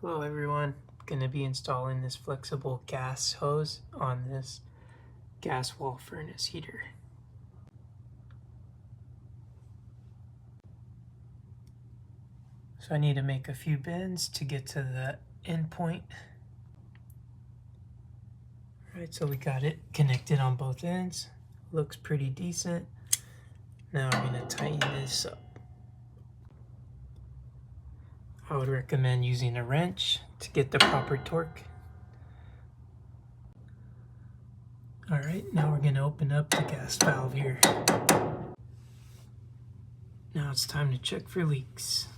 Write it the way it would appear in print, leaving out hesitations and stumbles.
Hello everyone, going to be installing this flexible gas hose on this gas wall furnace heater. So I need to make a few bends to get to the end point. Alright, so we got it connected on both ends. Looks pretty decent. Now I'm going to tighten this up. I would recommend using a wrench to get the proper torque. Alright, now we're going to open up the gas valve here. Now it's time to check for leaks.